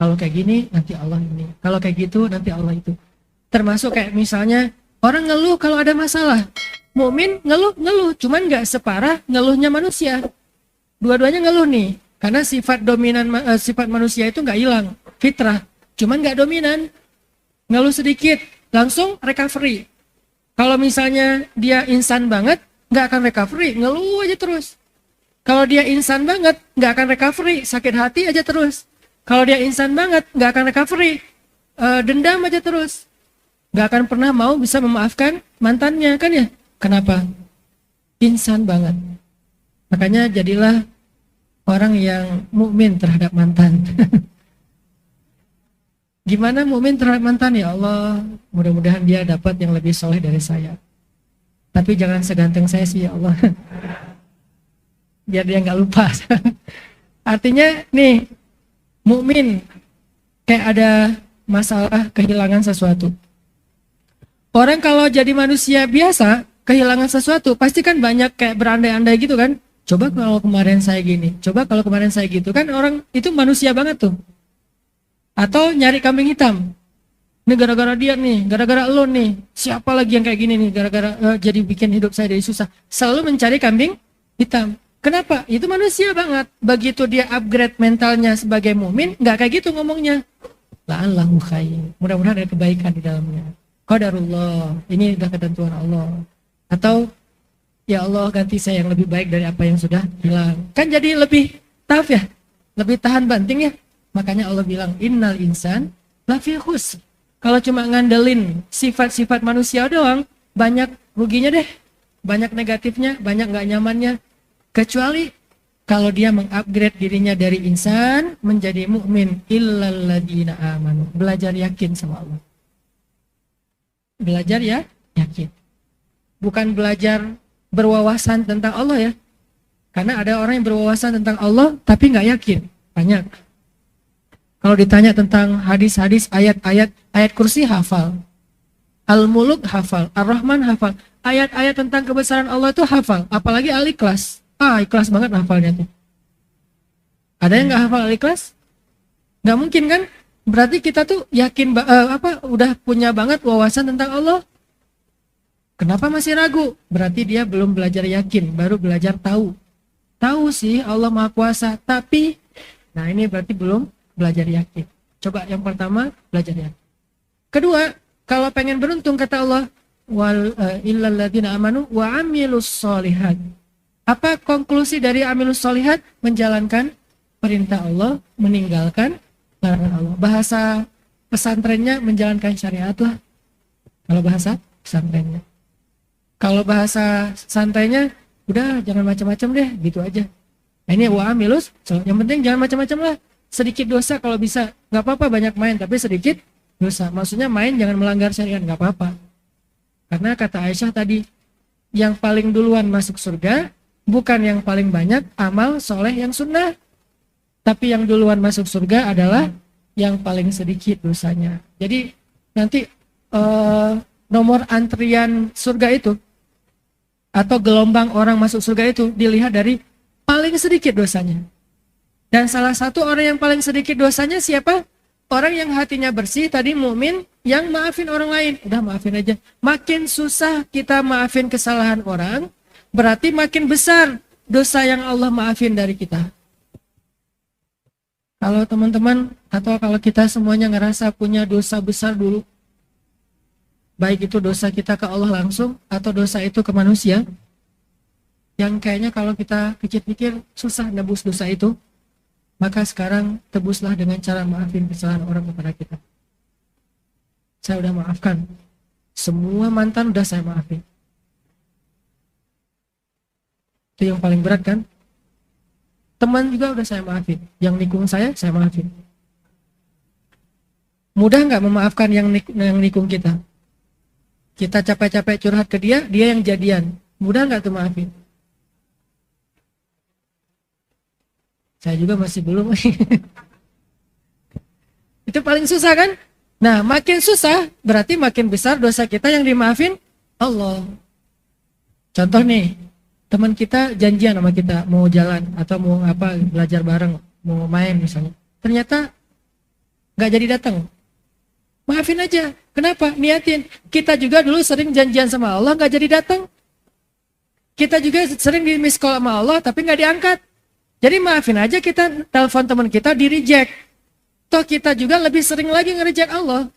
Kalau kayak gini nanti Allah ini. Kalau kayak gitu nanti Allah itu. Termasuk kayak misalnya orang ngeluh kalau ada masalah. Mukmin ngeluh, cuman nggak separah ngeluhnya manusia. Dua-duanya ngeluh nih, karena sifat dominan sifat manusia itu nggak hilang, fitrah. Cuman nggak dominan, ngeluh sedikit, langsung recovery. Kalau misalnya dia insan banget, nggak akan recovery, ngeluh aja terus. Kalau dia insan banget, nggak akan recovery, sakit hati aja terus. Kalau dia insan banget, nggak akan recovery, dendam aja terus. Nggak akan pernah mau bisa memaafkan mantannya, kan ya? Kenapa? Insan banget. Makanya jadilah orang yang mukmin terhadap mantan. Gimana mukmin terhadap mantan? Ya Allah, mudah-mudahan dia dapat yang lebih soleh dari saya. Tapi jangan seganteng saya sih ya Allah. Biar dia nggak lupa. Artinya nih, mukmin kayak ada masalah kehilangan sesuatu. Orang kalau jadi manusia biasa kehilangan sesuatu pasti kan banyak kayak berandai-andai gitu kan. Coba kalau kemarin saya gini, coba kalau kemarin saya gitu kan, orang itu manusia banget tuh. Atau nyari kambing hitam. Ini gara-gara dia nih, gara-gara lo nih. Siapa lagi yang kayak gini nih, gara-gara jadi bikin hidup saya jadi susah. Selalu mencari kambing hitam. Kenapa? Itu manusia banget. Begitu dia upgrade mentalnya sebagai mukmin, nggak kayak gitu ngomongnya. La'allahu khair. Mudah-mudahan ada kebaikan di dalamnya. Qadarullah. Ini udah ketentuan Allah. Atau ya Allah ganti saya yang lebih baik dari apa yang sudah hilang. Kan jadi lebih tough ya, lebih tahan banting ya. Makanya Allah bilang innal insan lafi khusr. Kalau cuma ngandelin sifat-sifat manusia doang, banyak ruginya deh, banyak negatifnya, banyak nggak nyamannya. Kecuali kalau dia mengupgrade dirinya dari insan menjadi mukmin, illal ladzina amanu. Belajar yakin sama Allah. Belajar ya yakin. Bukan belajar berwawasan tentang Allah ya. Karena ada orang yang berwawasan tentang Allah tapi nggak yakin. Banyak. Kalau ditanya tentang hadis-hadis, ayat-ayat, ayat kursi hafal. Al-Muluk hafal. Ar-Rahman hafal. Ayat-ayat tentang kebesaran Allah itu hafal. Apalagi Al-Ikhlas. Ikhlas banget hafalnya tuh. Ada yang nggak hafal Al-Ikhlas? Nggak mungkin kan? Berarti kita tuh yakin udah punya banget wawasan tentang Allah. Kenapa masih ragu? Berarti dia belum belajar yakin, baru belajar tahu. Tahu sih Allah Maha Kuasa, tapi nah ini berarti belum belajar yakin. Coba yang pertama belajar yakin. Kedua, kalau pengen beruntung kata Allah, illal ladzina amanu wa amilus sholihat. Apa konklusi dari amilus sholihat? Menjalankan perintah Allah, meninggalkan larangan Allah. Bahasa pesantrennya menjalankan syariat lah. Kalau bahasa pesantrennya. Kalau bahasa santainya, udah jangan macam-macam deh, gitu aja. Nah, ini wa amilus, yang penting jangan macam-macam lah. Sedikit dosa kalau bisa, nggak apa-apa banyak main, tapi sedikit dosa. Maksudnya main jangan melanggar syariat, nggak apa-apa. Karena kata Aisyah tadi, yang paling duluan masuk surga, bukan yang paling banyak amal soleh yang sunnah. Tapi yang duluan masuk surga adalah yang paling sedikit dosanya. Jadi nanti nomor antrian surga itu, atau gelombang orang masuk surga itu dilihat dari paling sedikit dosanya. Dan salah satu orang yang paling sedikit dosanya siapa? Orang yang hatinya bersih, tadi mukmin, yang maafin orang lain. Udah maafin aja. Makin susah kita maafin kesalahan orang, berarti makin besar dosa yang Allah maafin dari kita. Kalau teman-teman atau kalau kita semuanya ngerasa punya dosa besar dulu, baik itu dosa kita ke Allah langsung atau dosa itu ke manusia, yang kayaknya kalau kita pikir-pikir susah nebus dosa itu, maka sekarang tebuslah dengan cara maafin kesalahan orang kepada kita. Saya udah maafkan, semua mantan udah saya maafin. Itu yang paling berat kan? Teman juga udah saya maafin, yang nikung saya maafin. Mudah nggak memaafkan yang nikung kita? Kita capek-capek curhat ke dia, dia yang jadian. Mudah nggak tuh maafin? Saya juga masih belum. Itu paling susah kan? Nah, makin susah, berarti makin besar dosa kita yang dimaafin Allah. Contoh nih, teman kita janjian sama kita, mau jalan, atau mau belajar bareng, mau main misalnya. Ternyata nggak jadi datang. Maafin aja. Kenapa? Niatin. Kita juga dulu sering janjian sama Allah nggak jadi datang. Kita juga sering di miss call sama Allah tapi nggak diangkat. Jadi maafin aja, kita telepon teman kita di reject. Toh kita juga lebih sering lagi nge-reject Allah.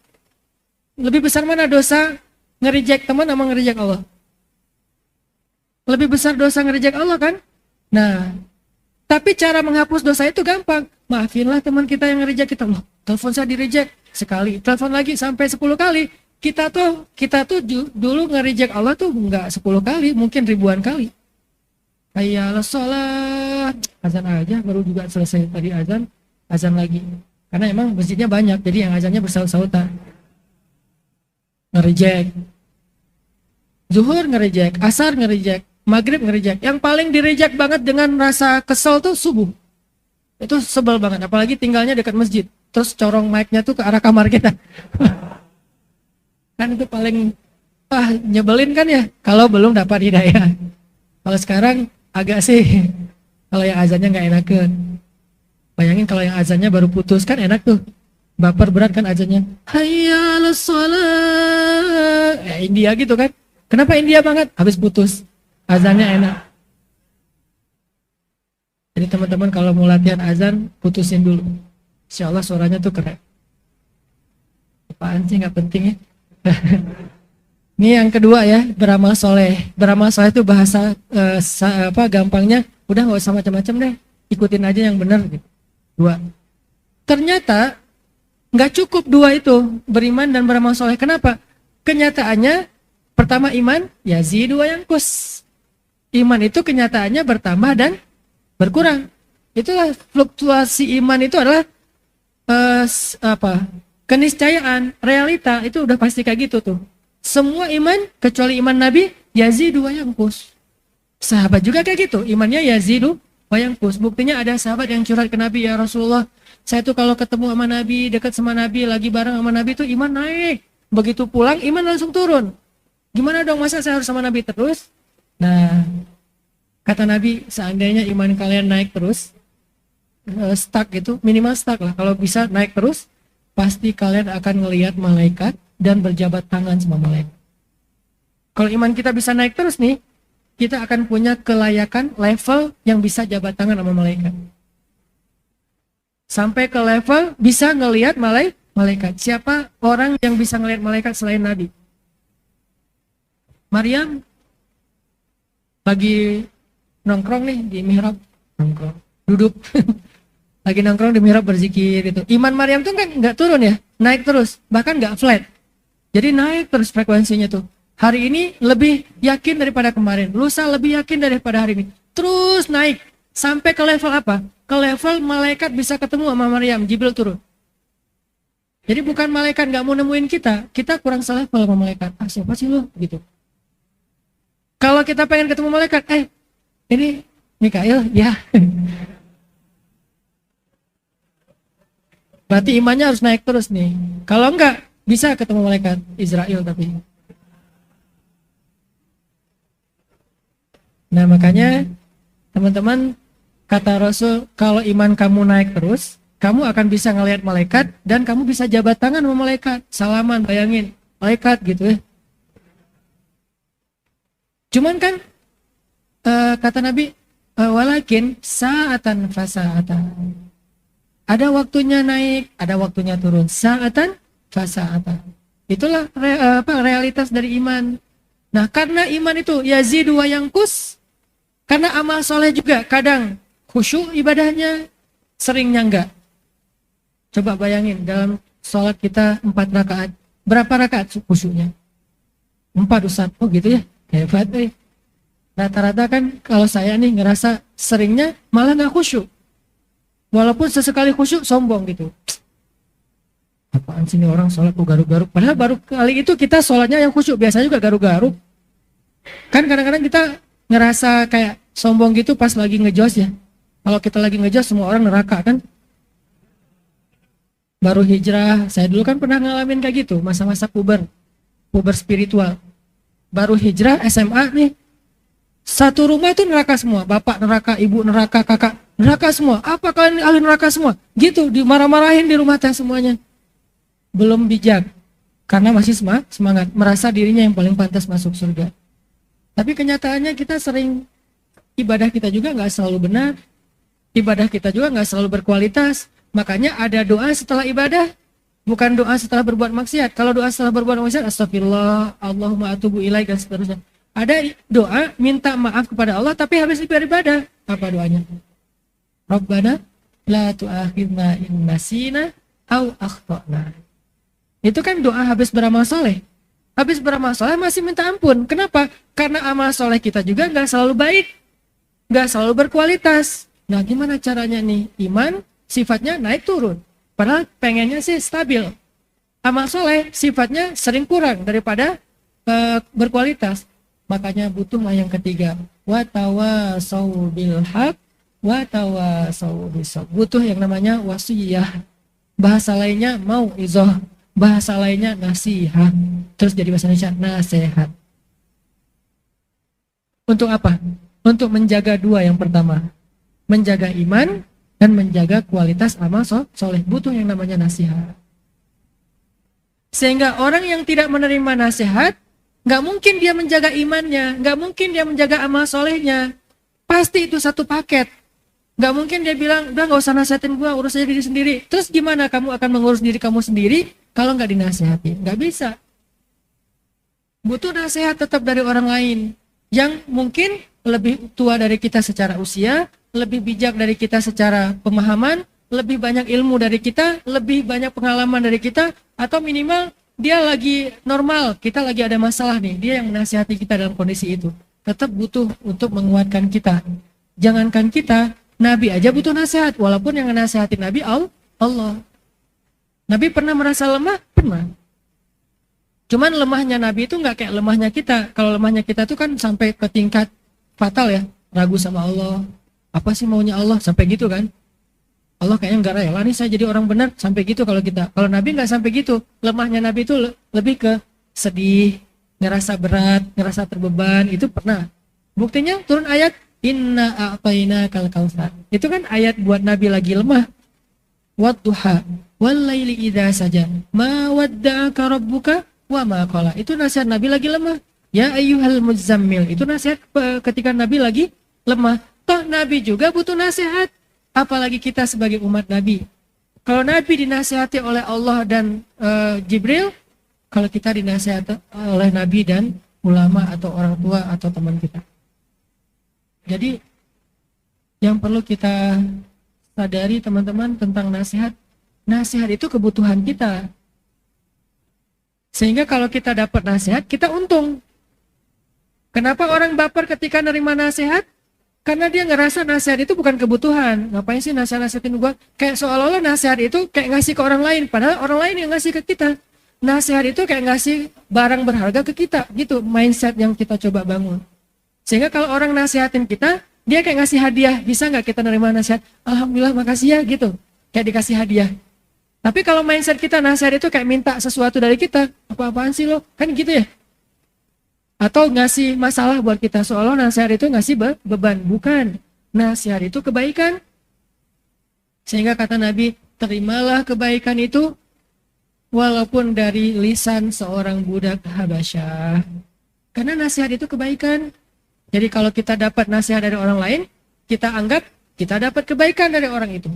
Lebih besar mana dosa nge-reject teman sama nge-reject Allah? Lebih besar dosa nge-reject Allah kan? Nah, tapi cara menghapus dosa itu gampang. Maafinlah teman kita yang nge-reject kita. Loh, telepon saya di-reject sekali, telepon lagi sampai 10 kali. Kita tuh dulu nge-reject Allah tuh enggak 10 kali, mungkin ribuan kali. Hayya 'alas shalah. Azan aja baru juga selesai tadi azan lagi. Karena emang masjidnya banyak, jadi yang azannya bersaut-sautan. Nge-reject. Zuhur nge-reject, asar nge-reject, maghrib nge-reject. Yang paling di-reject banget dengan rasa kesel tuh subuh. Itu sebel banget, apalagi tinggalnya dekat masjid. Terus corong mic-nya tuh ke arah kamar kita. Kan itu paling nyebelin kan ya, kalau belum dapat hidayah. Kalau sekarang agak sih, kalau yang azannya nggak enakan. Bayangin kalau yang azannya baru putus kan enak tuh. Baper berat kan azannya. Hayya 'alas shalah. India gitu kan. Kenapa India banget? Habis putus. Azannya enak. Jadi teman-teman kalau mau latihan azan, putusin dulu. Insya Allah suaranya tuh keren. Apaan sih nggak penting ya. Ini yang kedua ya, beramal soleh. Beramal soleh itu bahasa gampangnya, udah nggak usah macam-macam deh, ikutin aja yang benar. Gitu. 2. Ternyata nggak cukup 2 itu, beriman dan beramal soleh. Kenapa? Kenyataannya pertama iman, yazidu wa yanqus. Iman itu kenyataannya bertambah dan berkurang. Itulah fluktuasi iman itu adalah keniscayaan, realita itu udah pasti kayak gitu tuh. Semua iman kecuali iman Nabi yazidu wa yanqus. Sahabat juga kayak gitu, imannya yazidu wa yanqus. Buktinya ada sahabat yang curhat ke Nabi, ya Rasulullah, saya tuh kalau ketemu sama Nabi, dekat sama Nabi, lagi bareng sama Nabi tuh iman naik. Begitu pulang iman langsung turun. Gimana dong, masa saya harus sama Nabi terus? Nah, kata Nabi, seandainya iman kalian naik terus, stuck gitu, minimal stuck lah. Kalau bisa naik terus, pasti kalian akan ngelihat malaikat dan berjabat tangan sama malaikat. Kalau iman kita bisa naik terus nih, kita akan punya kelayakan level yang bisa jabat tangan sama malaikat. Sampai ke level bisa ngelihat malaikat. Siapa orang yang bisa ngelihat malaikat selain Nabi? Maryam lagi nongkrong nih di mihrab, duduk lagi nongkrong di mihrab berzikir gitu. Iman Maryam tuh kan nggak turun ya, naik terus, bahkan nggak flat. Jadi naik terus frekuensinya tuh. Hari ini lebih yakin daripada kemarin, lusa lebih yakin daripada hari ini. Terus naik sampai ke level apa? Ke level malaikat bisa ketemu sama Maryam, Jibril turun. Jadi bukan malaikat nggak mau nemuin kita kurang selevel sama malaikat. Siapa sih lo gitu. Kalau kita pengen ketemu malaikat, ini Mikail, ya. Berarti imannya harus naik terus nih. Kalau enggak, bisa ketemu malaikat Israel tapi. Nah makanya teman-teman, kata Rasul, kalau iman kamu naik terus, kamu akan bisa ngelihat malaikat dan kamu bisa jabat tangan sama malaikat, salaman, bayangin malaikat gitu ya. Cuman kan kata Nabi, walakin sa'atan fasa'atan. Ada waktunya naik, ada waktunya turun. Sa'atan fasa'atan. Itulah realitas dari iman. Nah, karena iman itu yazidu wa yanqus, karena amal soleh juga kadang khusyuk ibadahnya, seringnya enggak. Coba bayangin dalam sholat kita 4 rakaat, berapa rakaat khusyuknya? 4 Ustaz. Oh gitu ya, hebat nih. Rata-rata kan kalau saya nih ngerasa seringnya malah nggak khusyuk. Walaupun sesekali khusyuk sombong gitu. Apaan sih ini orang sholat kok garuk-garuk. Padahal baru kali itu kita sholatnya yang khusyuk. Biasanya juga garuk-garuk. Kan kadang-kadang kita ngerasa kayak sombong gitu pas lagi ngejos ya. Kalau kita lagi ngejos semua orang neraka kan. Baru hijrah. Saya dulu kan pernah ngalamin kayak gitu. Masa-masa puber spiritual. Baru hijrah SMA nih. Satu rumah itu neraka semua, bapak neraka, ibu neraka, kakak neraka semua. Apa kalian ahli neraka semua? Gitu, dimarah-marahin di rumah teh semuanya. belum bijak karena masih semangat, merasa dirinya yang paling pantas masuk surga. Tapi kenyataannya kita sering, ibadah kita juga nggak selalu benar, ibadah kita juga nggak selalu berkualitas. Makanya ada doa setelah ibadah, bukan doa setelah berbuat maksiat. Kalau doa setelah berbuat maksiat, astagfirullah, Allahumma atubu ilaik, dan seterusnya. Ada doa minta maaf kepada Allah tapi habis beribadah. Apa doanya? Rabbana la tu'akhidna in nasina au akhtana. Itu kan doa habis beramal soleh. Habis beramal soleh masih minta ampun. Kenapa? Karena amal soleh kita juga nggak selalu baik, nggak selalu berkualitas. Nah, gimana caranya nih? Iman sifatnya naik turun. Padahal pengennya sih stabil. Amal soleh sifatnya sering kurang daripada berkualitas. Makanya butuhlah yang ketiga. Wa tawasau bil haq wa tawasau bis sabr. Butuh yang namanya wasiyah. Bahasa lainnya mauizah. Bahasa lainnya nasihat. Terus jadi bahasa Indonesia nasihat. Untuk apa? Untuk menjaga dua yang pertama. Menjaga iman dan menjaga kualitas amal soleh. Butuh yang namanya nasihat. Sehingga orang yang tidak menerima nasihat, gak mungkin dia menjaga imannya, gak mungkin dia menjaga amal solehnya. Pasti itu satu paket. Gak mungkin dia bilang, udah gak usah nasihatin gua, urus aja diri sendiri. Terus gimana kamu akan mengurus diri kamu sendiri kalau gak dinasihati? Gak bisa. Butuh nasihat tetap dari orang lain yang mungkin lebih tua dari kita secara usia, lebih bijak dari kita secara pemahaman, lebih banyak ilmu dari kita, lebih banyak pengalaman dari kita, atau minimal dia lagi normal, kita lagi ada masalah nih, dia yang menasihati kita dalam kondisi itu. Tetap butuh untuk menguatkan kita. Jangankan kita, Nabi aja butuh nasihat, walaupun yang menasihati Nabi Allah. Nabi pernah merasa lemah? Pernah. Cuman lemahnya Nabi itu nggak kayak lemahnya kita. Kalau lemahnya kita tuh kan sampai ke tingkat fatal ya, ragu sama Allah. Apa sih maunya Allah? Sampai gitu kan? Allah kayaknya nggak rela nih saya jadi orang benar, sampai gitu kalau kita. Kalau Nabi nggak sampai gitu. Lemahnya Nabi itu lebih ke sedih, ngerasa berat, ngerasa terbeban. Itu pernah. Buktinya turun ayat Inna a'tainakal kautsar. Itu kan ayat buat Nabi lagi lemah. Wadduha wal laili idza saja. Ma wadda'aka rabbuka wa ma qala. Itu nasihat Nabi lagi lemah. Ya ayyuhal muzammil. Itu nasihat ketika Nabi lagi lemah. Toh Nabi juga butuh nasihat. Apalagi kita sebagai umat Nabi. Kalau Nabi dinasihati oleh Allah dan Jibril, kalau kita dinasihati oleh Nabi dan ulama atau orang tua atau teman kita. Jadi yang perlu kita sadari teman-teman tentang nasihat. Nasihat itu kebutuhan kita. Sehingga kalau kita dapat nasihat, kita untung. Kenapa orang baper ketika nerima nasihat? Karena dia ngerasa nasihat itu bukan kebutuhan. Ngapain sih nasihat-nasihatin gua? Kayak seolah-olah nasihat itu kayak ngasih ke orang lain. Padahal orang lain yang ngasih ke kita. Nasihat itu kayak ngasih barang berharga ke kita. Gitu mindset yang kita coba bangun. Sehingga kalau orang nasihatin kita, dia kayak ngasih hadiah. Bisa nggak kita nerima nasihat? Alhamdulillah makasih ya gitu. Kayak dikasih hadiah. Tapi kalau mindset kita nasihat itu kayak minta sesuatu dari kita. Apa-apaan sih lo? Kan gitu ya. Atau ngasih masalah buat kita. Seolah nasihat itu ngasih beban. Bukan. Nasihat itu kebaikan. Sehingga kata Nabi, terimalah kebaikan itu walaupun dari lisan seorang budak Habasyah. Karena nasihat itu kebaikan. Jadi kalau kita dapat nasihat dari orang lain, kita anggap kita dapat kebaikan dari orang itu.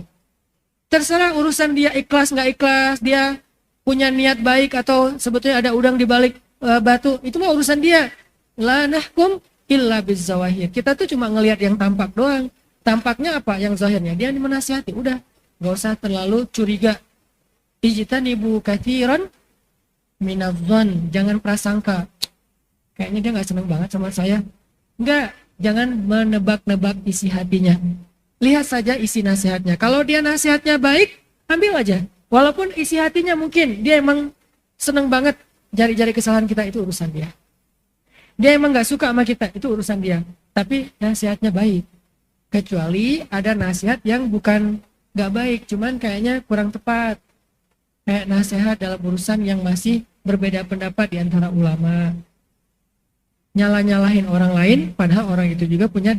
Terserah urusan dia ikhlas nggak ikhlas, dia punya niat baik atau sebetulnya ada udang di balik batu, itu mah urusan dia. La nahkum illa bizzawahir. Kita tuh cuma ngelihat yang tampak doang. Tampaknya apa? Yang zahirnya. Dia menasihati, udah. Gak usah terlalu curiga. Ijtanibu katsiran minadh-dhon. Jangan prasangka. Kayaknya dia gak senang banget sama saya. Enggak, jangan menebak-nebak isi hatinya. Lihat saja isi nasihatnya. Kalau dia nasihatnya baik, ambil aja. Walaupun isi hatinya mungkin dia emang senang banget jari-jari kesalahan kita, itu urusan dia. Dia emang gak suka sama kita, itu urusan dia. Tapi nasihatnya baik. Kecuali ada nasihat yang bukan gak baik, cuman kayaknya kurang tepat. Kayak nasihat dalam urusan yang masih berbeda pendapat di antara ulama. Nyalah-nyalahin orang lain, padahal orang itu juga punya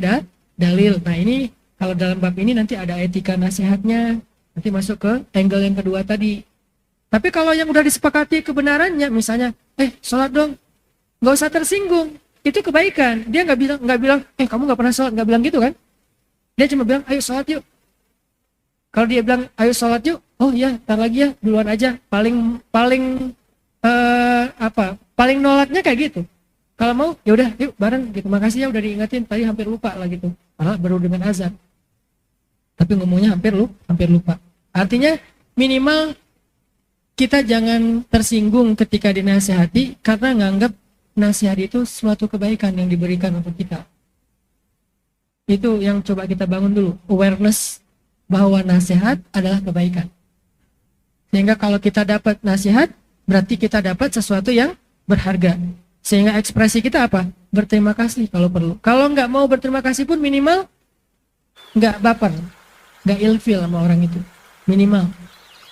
dalil. Nah ini, kalau dalam bab ini nanti ada etika nasihatnya. Nanti masuk ke angle yang kedua tadi. Tapi kalau yang udah disepakati kebenarannya, misalnya, sholat dong, nggak usah tersinggung, itu kebaikan. Dia nggak bilang, kamu nggak pernah sholat, nggak bilang gitu kan? Dia cuma bilang, ayo sholat yuk. Kalau dia bilang, ayo sholat yuk, oh ya, ntar lagi ya, duluan aja. Paling nolaknya kayak gitu. Kalau mau, ya udah, yuk bareng gitu. Makasih ya udah diingetin, tadi hampir lupa lah gitu. Padahal baru dengan azan. Tapi ngomongnya hampir lupa. Artinya minimal kita jangan tersinggung ketika dinasihati karena nganggap nasihat itu suatu kebaikan yang diberikan untuk kita. Itu yang coba kita bangun dulu, awareness bahwa nasihat adalah kebaikan. Sehingga kalau kita dapat nasihat, berarti kita dapat sesuatu yang berharga. Sehingga ekspresi kita apa? Berterima kasih kalau perlu. Kalau nggak mau berterima kasih pun minimal nggak baper, nggak ilfil sama orang itu. Minimal.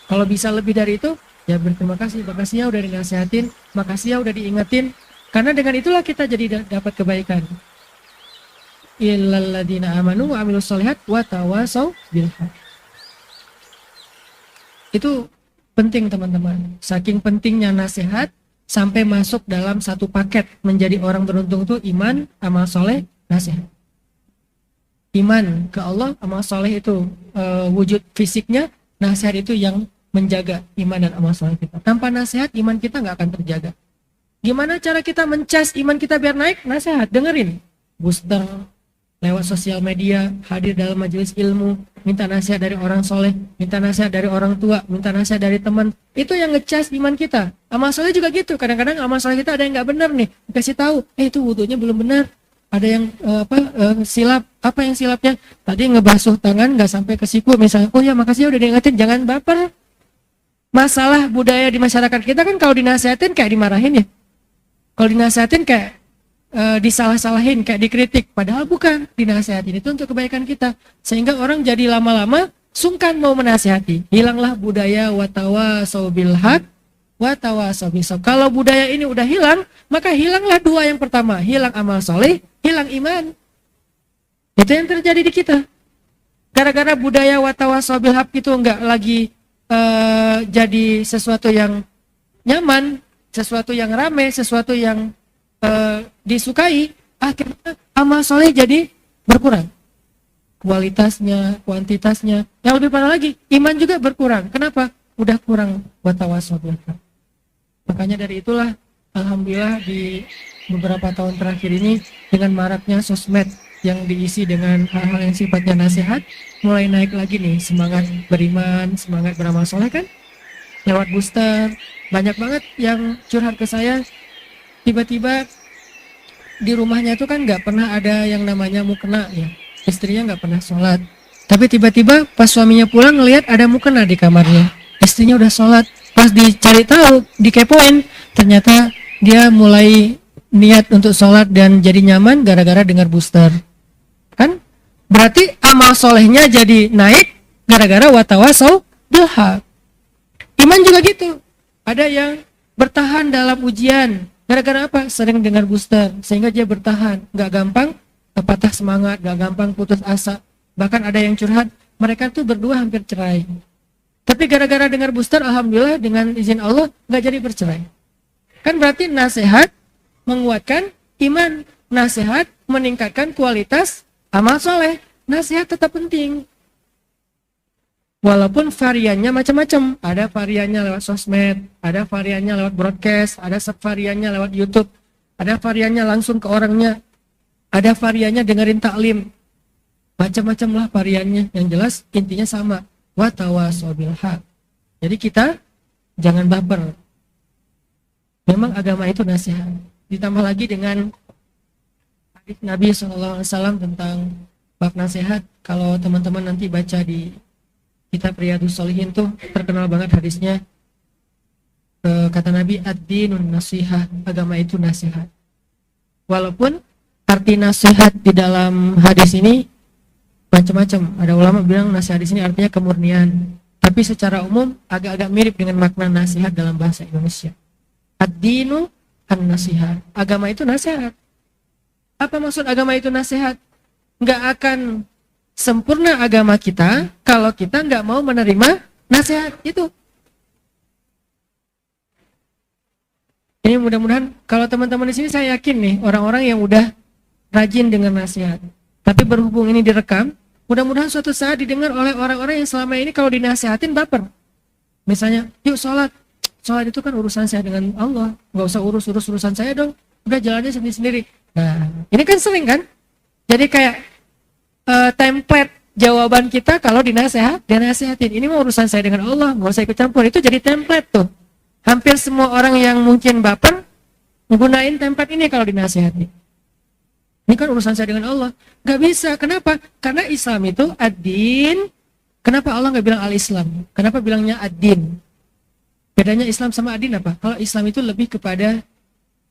Kalau bisa lebih dari itu, ya berterima kasih. Makasih ya udah dinasihatin, makasih ya udah diingetin. Karena dengan itulah kita jadi dapat kebaikan. Illal ladzina amanu wa amilus sholihat wa tawasau bil haq. Itu penting teman-teman. Saking pentingnya nasihat sampai masuk dalam satu paket menjadi orang beruntung itu iman, amal soleh, nasihat. Iman ke Allah, amal soleh itu wujud fisiknya, nasihat itu yang menjaga iman dan amal soleh kita. Tanpa nasihat iman kita nggak akan terjaga. Gimana cara kita mencas iman kita biar naik? Nasihat, dengerin. Booster lewat sosial media, hadir dalam majelis ilmu, minta nasihat dari orang soleh, minta nasihat dari orang tua, minta nasihat dari teman. Itu yang ngecas iman kita. Amal soleh juga gitu. Kadang-kadang amal soleh kita ada yang nggak benar nih. Kasih tahu, itu wudunya belum benar. Ada yang silap. Apa yang silapnya? Tadi ngebasuh tangan nggak sampai ke siku misalnya. Oh ya makasih udah diingetin. Jangan baper. Masalah budaya di masyarakat kita kan kalau dinasihatin kayak dimarahin ya. Kalau dinasihatin kayak disalah-salahin, kayak dikritik. Padahal bukan, dinasihatin itu untuk kebaikan kita. Sehingga orang jadi lama-lama sungkan mau menasihati. Hilanglah budaya watawasau bil haq, watawasau bis sabr. Kalau budaya ini udah hilang, maka hilanglah dua yang pertama. Hilang amal soleh, hilang iman. Itu yang terjadi di kita. Gara-gara budaya watawasau bil haq itu enggak lagi jadi sesuatu yang nyaman, sesuatu yang rame, sesuatu yang disukai, akhirnya amal soleh jadi berkurang. Kualitasnya, kuantitasnya. Yang lebih parah lagi, iman juga berkurang. Kenapa? Udah kurang watawasau bil haq. Makanya dari itulah, alhamdulillah di beberapa tahun terakhir ini dengan maraknya sosmed yang diisi dengan hal-hal yang sifatnya nasihat, mulai naik lagi nih semangat beriman, semangat beramal soleh kan? Lewat booster, banyak banget yang curhat ke saya. Tiba-tiba di rumahnya itu kan nggak pernah ada yang namanya mukena ya, istrinya nggak pernah sholat. Tapi tiba-tiba pas suaminya pulang ngelihat ada mukena di kamarnya, istrinya udah sholat. Pas dicari tahu, dikepoin, ternyata dia mulai niat untuk sholat dan jadi nyaman gara-gara dengar booster. Kan? Berarti amal solehnya jadi naik gara-gara watawasau bil haq. Iman juga gitu. Ada yang bertahan dalam ujian. Gara-gara apa? Sering dengar booster. Sehingga dia bertahan. Gak gampang patah semangat. Gak gampang putus asa. Bahkan ada yang curhat. Mereka tuh berdua hampir cerai. Tapi gara-gara dengar booster, alhamdulillah dengan izin Allah gak jadi bercerai. Kan berarti nasihat menguatkan iman. Nasihat meningkatkan kualitas amal soleh. Nasihat tetap penting. Walaupun variannya macam-macam, ada variannya lewat sosmed, ada variannya lewat broadcast, ada variannya lewat YouTube, ada variannya langsung ke orangnya, ada variannya dengerin taklim, macam-macam lah variannya. Yang jelas intinya sama, watawasau bil haq. Jadi kita jangan baper. Memang agama itu nasihat. Ditambah lagi dengan hadis Nabi SAW tentang bab nasihat. Kalau teman-teman nanti baca di kitab Riyadhus Shalihin tuh terkenal banget hadisnya. Kata Nabi, ad-dinun nasihah, agama itu nasihat. Walaupun arti nasihat di dalam hadis ini macam-macam. Ada ulama bilang nasihat di sini artinya kemurnian. Tapi secara umum agak-agak mirip dengan makna nasihat dalam bahasa Indonesia. Ad-dinu an-nasihat. Agama itu nasihat. Apa maksud agama itu nasihat? Nggak akan sempurna agama kita kalau kita nggak mau menerima nasihat itu. Ini mudah-mudahan kalau teman-teman di sini saya yakin nih orang-orang yang udah rajin dengan nasihat. Tapi berhubung ini direkam, mudah-mudahan suatu saat didengar oleh orang-orang yang selama ini kalau dinasihatin baper. Misalnya, yuk sholat. Sholat itu kan urusan saya dengan Allah. Nggak usah urus-urus urusan saya dong. Udah jalannya sendiri-sendiri. Nah, ini kan sering kan? Jadi kayak template jawaban kita kalau dinasihatin. Ini mah urusan saya dengan Allah, nggak usah ikut campur. Itu jadi template tuh. Hampir semua orang yang mungkin baper menggunakan template ini kalau dinasihati. Ini kan urusan saya dengan Allah. Gak bisa. Kenapa? Karena Islam itu ad-din. Kenapa Allah gak bilang al-Islam? Kenapa bilangnya ad-din? Bedanya Islam sama ad-din apa? Kalau Islam itu lebih kepada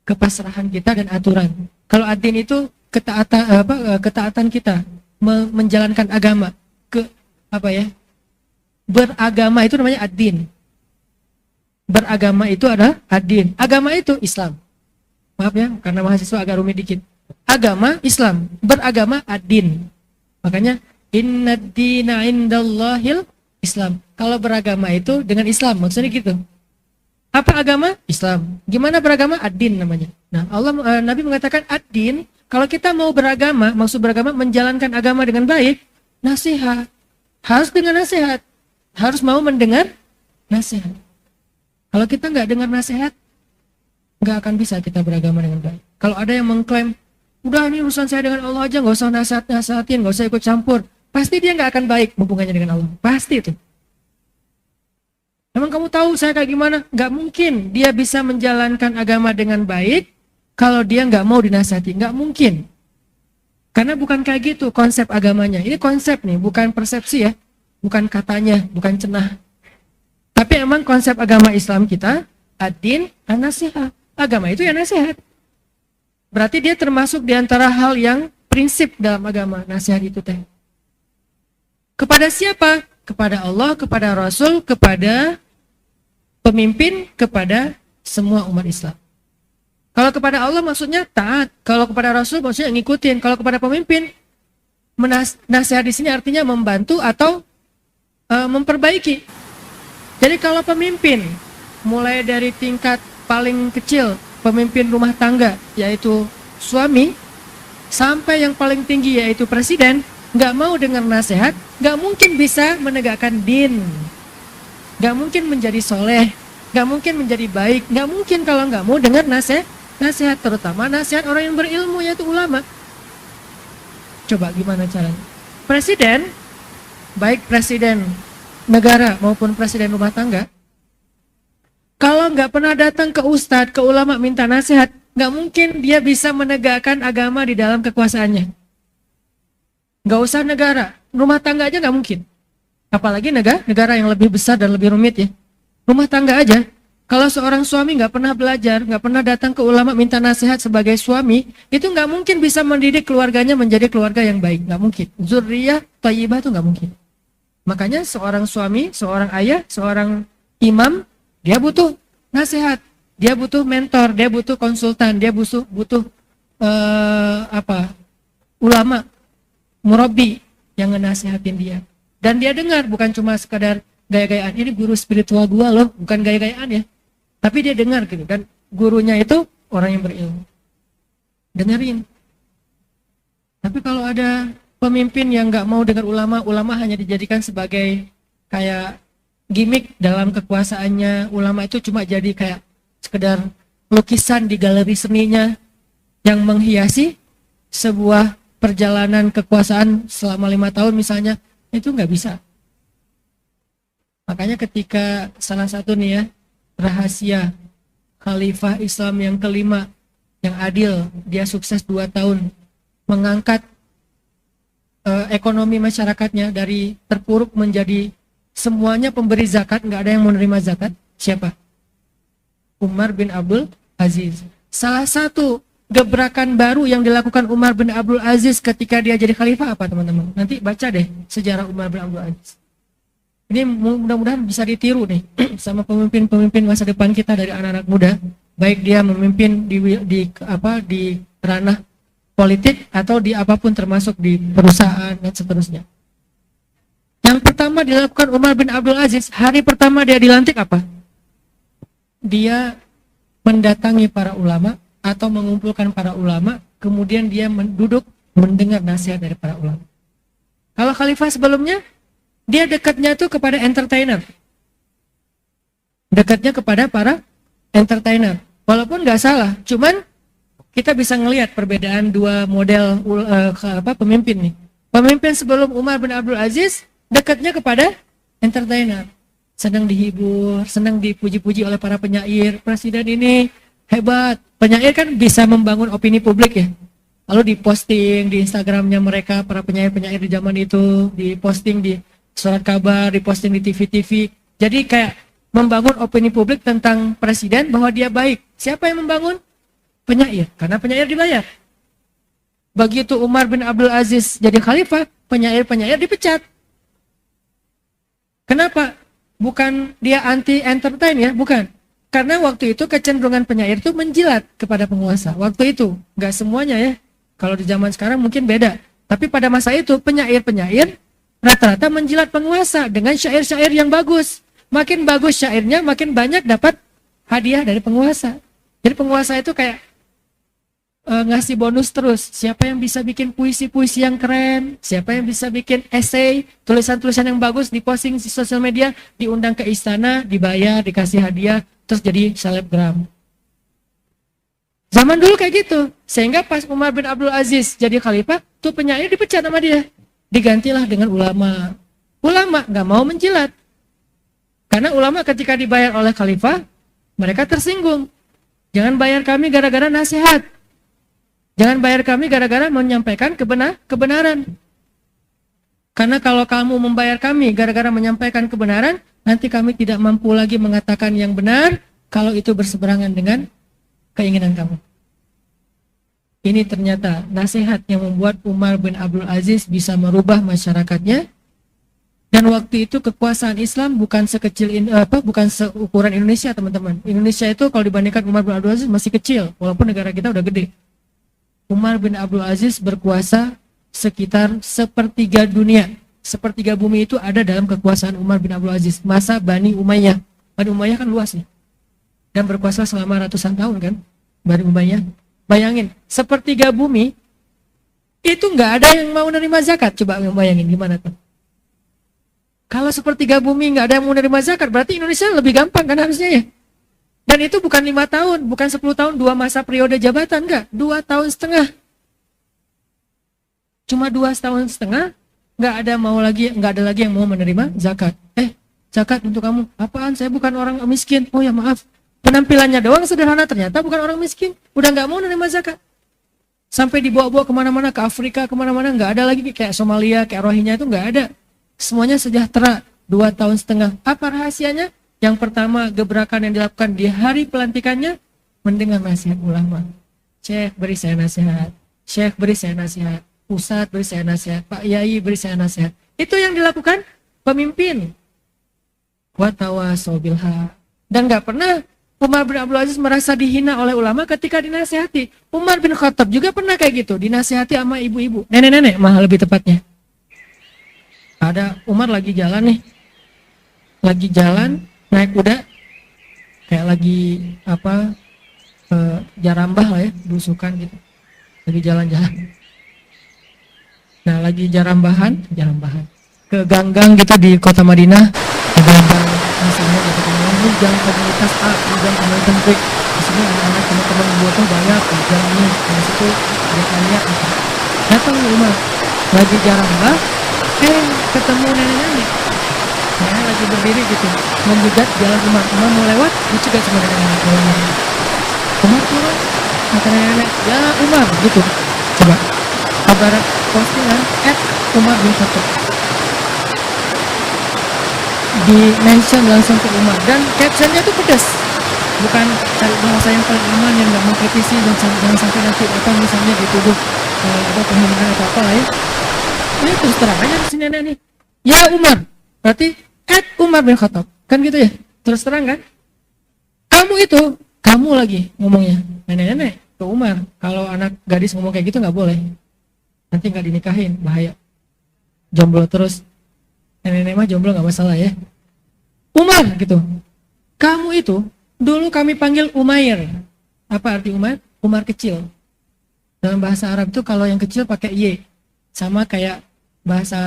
kepasrahan kita dan aturan. Kalau ad-din itu ketaatan kita menjalankan agama beragama itu namanya ad-din. Beragama itu adalah ad-din. Agama itu Islam. Maaf ya, karena mahasiswa agak rumit dikit. Agama Islam, beragama ad-din. Makanya innad-dina indallahil Islam. Kalau beragama itu dengan Islam, maksudnya gitu. Apa agama? Islam. Gimana beragama? Ad-din namanya. Nah, Nabi mengatakan ad-din, kalau kita mau beragama, maksud beragama menjalankan agama dengan baik, nasihat. Harus dengan nasihat. Harus mau mendengar nasihat. Kalau kita nggak dengar nasihat, nggak akan bisa kita beragama dengan baik. Kalau ada yang mengklaim, udah ini urusan saya dengan Allah aja, nggak usah nasihatin, nggak usah ikut campur, pasti dia nggak akan baik hubungannya dengan Allah. Pasti itu. Emang kamu tahu saya kayak gimana? Nggak mungkin dia bisa menjalankan agama dengan baik kalau dia nggak mau dinasihati. Nggak mungkin. Karena bukan kayak gitu konsep agamanya. Ini konsep nih, bukan persepsi ya. Bukan katanya, bukan cenah. Tapi emang konsep agama Islam kita, ad-din, an-nasihat. Agama itu ya nasihat. Berarti dia termasuk di antara hal yang prinsip dalam agama, nasihat itu teh. Kepada siapa? Kepada Allah, kepada Rasul, kepada pemimpin, kepada semua umat Islam. Kalau kepada Allah maksudnya taat, kalau kepada Rasul maksudnya ngikutin, kalau kepada pemimpin nasihat di sini artinya membantu atau memperbaiki. Jadi kalau pemimpin mulai dari tingkat paling kecil, pemimpin rumah tangga yaitu suami, sampai yang paling tinggi yaitu presiden, nggak mau dengar nasihat, nggak mungkin bisa menegakkan din, nggak mungkin menjadi soleh, nggak mungkin menjadi baik, nggak mungkin kalau nggak mau dengar nasihat, terutama nasihat orang yang berilmu yaitu ulama. Coba gimana caranya? Presiden, baik presiden negara maupun presiden rumah tangga, kalau nggak pernah datang ke ustadz, ke ulama minta nasihat, nggak mungkin dia bisa menegakkan agama di dalam kekuasaannya. Nggak usah negara, rumah tangga aja nggak mungkin. Apalagi negara yang lebih besar dan lebih rumit ya. Rumah tangga aja, kalau seorang suami nggak pernah belajar, nggak pernah datang ke ulama minta nasihat sebagai suami, itu nggak mungkin bisa mendidik keluarganya menjadi keluarga yang baik, nggak mungkin. Zurriyah thayyibah itu nggak mungkin. Makanya seorang suami, seorang ayah, seorang imam, dia butuh nasihat, dia butuh mentor, dia butuh konsultan, dia butuh ulama, murabi yang ngenasihatin dia. Dan dia dengar, bukan cuma sekadar gaya-gayaan. Ini guru spiritual gua loh, bukan gaya-gayaan ya. Tapi dia dengar gitu, dan gurunya itu orang yang berilmu. Dengerin. Tapi kalau ada pemimpin yang nggak mau dengar ulama, ulama hanya dijadikan sebagai kayak gimmick dalam kekuasaannya. Ulama itu cuma jadi kayak sekedar lukisan di galeri seninya yang menghiasi sebuah perjalanan kekuasaan selama 5 tahun misalnya, itu nggak bisa. Makanya ketika salah satu nih ya, rahasia Khalifah Islam yang kelima, yang adil, dia sukses 2 tahun, mengangkat ekonomi masyarakatnya dari terpuruk menjadi semuanya pemberi zakat, nggak ada yang menerima zakat. Siapa? Umar bin Abdul Aziz. Salah satu gebrakan baru yang dilakukan Umar bin Abdul Aziz ketika dia jadi khalifah apa teman-teman? Nanti baca deh sejarah Umar bin Abdul Aziz. Ini mudah-mudahan bisa ditiru nih sama pemimpin-pemimpin masa depan kita dari anak-anak muda, baik dia memimpin di ranah politik atau di apapun termasuk di perusahaan dan seterusnya. Yang pertama dilakukan Umar bin Abdul Aziz, hari pertama dia dilantik apa? Dia mendatangi para ulama atau mengumpulkan para ulama, kemudian dia duduk mendengar nasihat dari para ulama. Kalau khalifah sebelumnya, dia dekatnya tuh kepada entertainer. Dekatnya kepada para entertainer. Walaupun nggak salah, cuman kita bisa ngelihat perbedaan dua model pemimpin nih. Pemimpin sebelum Umar bin Abdul Aziz dekatnya kepada entertainer. Senang dihibur, senang dipuji-puji oleh para penyair. Presiden ini hebat. Penyair kan bisa membangun opini publik ya. Lalu diposting di Instagramnya mereka, para penyair-penyair di zaman itu, diposting di surat kabar, diposting di TV-TV. Jadi kayak membangun opini publik tentang presiden bahwa dia baik. Siapa yang membangun? Penyair, karena penyair dibayar. Begitu Umar bin Abdul Aziz jadi khalifah, penyair-penyair dipecat. Kenapa? Bukan dia anti entertain ya, bukan. Karena waktu itu kecenderungan penyair itu menjilat kepada penguasa. Waktu itu, nggak semuanya ya. Kalau di zaman sekarang mungkin beda. Tapi pada masa itu penyair-penyair rata-rata menjilat penguasa dengan syair-syair yang bagus. Makin bagus syairnya, makin banyak dapat hadiah dari penguasa. Jadi penguasa itu kayak ngasih bonus terus. Siapa yang bisa bikin puisi-puisi yang keren, siapa yang bisa bikin esai, tulisan-tulisan yang bagus, diposting di sosial media, diundang ke istana, dibayar, dikasih hadiah, terus jadi selebgram. Zaman dulu kayak gitu. Sehingga pas Umar bin Abdul Aziz jadi khalifah, tuh penyair dipecat sama dia. Digantilah dengan ulama. Ulama nggak mau menjilat. Karena ulama ketika dibayar oleh khalifah, mereka tersinggung. Jangan bayar kami gara-gara nasihat. Jangan bayar kami gara-gara menyampaikan kebenaran. Karena kalau kamu membayar kami gara-gara menyampaikan kebenaran, nanti kami tidak mampu lagi mengatakan yang benar kalau itu berseberangan dengan keinginan kamu. Ini ternyata nasihat yang membuat Umar bin Abdul Aziz bisa merubah masyarakatnya. Dan waktu itu kekuasaan Islam bukan bukan seukuran Indonesia, teman-teman. Indonesia itu kalau dibandingkan Umar bin Abdul Aziz masih kecil, walaupun negara kita udah gede. Umar bin Abdul Aziz berkuasa sekitar sepertiga dunia. Sepertiga bumi itu ada dalam kekuasaan Umar bin Abdul Aziz. Masa Bani Umayyah. Bani Umayyah kan luas nih. Dan berkuasa selama ratusan tahun kan. Bani Umayyah. Bayangin, sepertiga bumi itu nggak ada yang mau nerima zakat. Coba bayangin gimana tuh. Kalau sepertiga bumi nggak ada yang mau nerima zakat, berarti Indonesia lebih gampang kan harusnya ya. Dan itu bukan 5 tahun, bukan 10 tahun, 2 masa periode jabatan, enggak. 2 tahun setengah. Cuma 2 tahun setengah, nggak ada lagi yang mau menerima zakat. Zakat untuk kamu. Apaan? Saya bukan orang miskin. Oh ya maaf. Penampilannya doang sederhana, ternyata bukan orang miskin. Udah nggak mau menerima zakat. Sampai dibawa-bawa kemana-mana, ke Afrika, kemana-mana, nggak ada lagi kayak Somalia, kayak Rohingya itu nggak ada. Semuanya sejahtera. 2 tahun setengah. Apa rahasianya? Yang pertama, gebrakan yang dilakukan di hari pelantikannya, mendengar nasihat ulama. Syekh beri saya nasihat. Syekh beri saya nasihat. Ustadz beri saya nasihat. Pak Yai beri saya nasihat. Itu yang dilakukan pemimpin. Watawasau bil haq. Dan nggak pernah Umar bin Abdul Aziz merasa dihina oleh ulama ketika dinasihati. Umar bin Khattab juga pernah kayak gitu, dinasihati sama ibu-ibu, nenek-nenek malah lebih tepatnya. Ada Umar lagi jalan nih, lagi jalan naik kuda, kayak lagi jarambah lah ya, belusukan gitu, lagi jalan-jalan. Nah lagi jarambahan ke gang-gang gitu di kota Madinah, ke gang-gang misalnya gitu, ini gang komunitas A, ini gang komunitas B, di sini anak-anak teman-teman gue tuh banyak di gang ini, di situ dia lihat gitu. Datang Umar lagi jarambah, ketemu nenek-nenek. Nenek lagi berdiri gitu, menjegat jalan Umar. Umar mau lewat, dicegat sama nenek-nenek. Umar turun, kata nenek-nenek, ya Umar gitu. Coba kabar postingan @Umar bin Khattab, di mention langsung ke Umar, dan captionnya tuh pedas, bukan cari bahasa yang paling aman yang nggak mengkritisi dan jangan sampai nanti misalnya dituduh penghinaan atau apa lah ya. Ini terus terang aja si nenek nih, ya Umar, berarti Umar bin Khattab, kan gitu ya, terus terang kan. Kamu lagi ngomongnya, nenek-nenek ke Umar. Kalau anak gadis ngomong kayak gitu nggak boleh, nanti nggak dinikahin, bahaya, jomblo terus. Nenek-nenek mah jomblo nggak masalah ya. Umar gitu, kamu itu dulu kami panggil Umair, Apa arti Umar? Umar kecil. Dalam bahasa Arab itu kalau yang kecil pakai Y. Sama kayak bahasa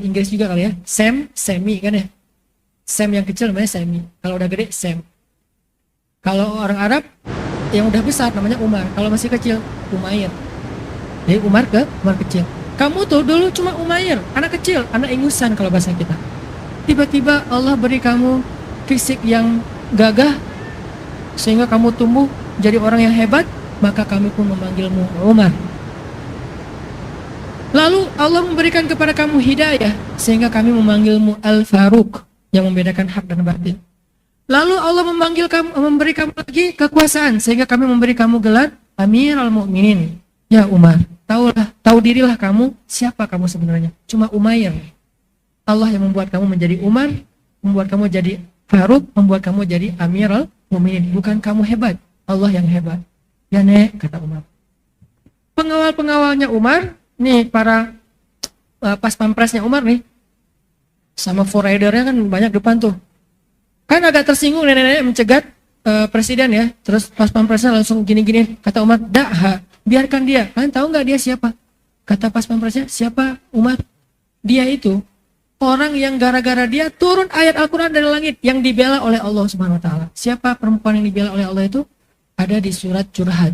Inggris juga kali ya. Sam, Semi kan ya. Sam yang kecil namanya Semi. Kalau udah gede, Sam. Kalau orang Arab yang udah besar namanya Umar. Kalau masih kecil, Umair. Jadi Umar kecil. Kamu tuh dulu cuma Umair, anak kecil, anak ingusan kalau bahasa kita. Tiba-tiba Allah beri kamu fisik yang gagah sehingga kamu tumbuh jadi orang yang hebat, maka kami pun memanggilmu Umar. Lalu Allah memberikan kepada kamu hidayah sehingga kami memanggilmu Al-Faruq, yang membedakan hak dan batil. Lalu Allah memberi kamu lagi kekuasaan sehingga kami memberi kamu gelar Amirul Mukminin. Ya Umar, tahu dirilah kamu siapa kamu sebenarnya. Cuma Umair. Allah yang membuat kamu menjadi Umar, membuat kamu jadi Faruq, membuat kamu jadi Amirul Mukminin. Bukan kamu hebat, Allah yang hebat. Ya Nek, kata Umar. Pengawal-pengawalnya Umar, nih para pas pampresnya Umar nih, sama forridernya kan banyak depan tuh. Kan agak tersinggung nenek-nenek mencegat presiden ya. Terus pas pampresnya langsung gini-gini. Kata Umar, dah, biarkan dia. Kalian tahu nggak dia siapa? Kata pas pampresnya, siapa Umar? Dia itu orang yang gara-gara dia turun ayat Al-Quran dari langit yang dibela oleh Allah Subhanahu Wa Taala. Siapa perempuan yang dibela oleh Allah itu? Ada di surat Curhat.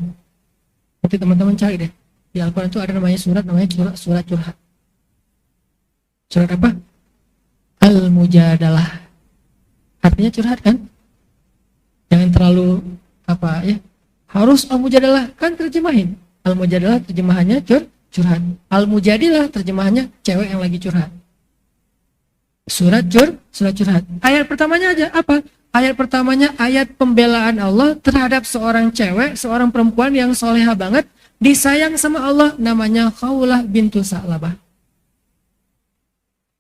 Nanti teman-teman cari deh. Di Al-Quran itu ada namanya surat Curhat. Surat apa? Al-Mujadalah. Artinya curhat kan? Jangan terlalu apa ya? Harus Al-Mujadalah kan terjemahin. Al-Mujadalah terjemahannya curhat. Al-Mujadilah terjemahannya cewek yang lagi curhat. Surat curhat. Ayat pertamanya aja apa? Ayat pertamanya ayat pembelaan Allah terhadap seorang cewek, seorang perempuan yang soleha banget, disayang sama Allah, namanya Khawlah bintu Sa'labah.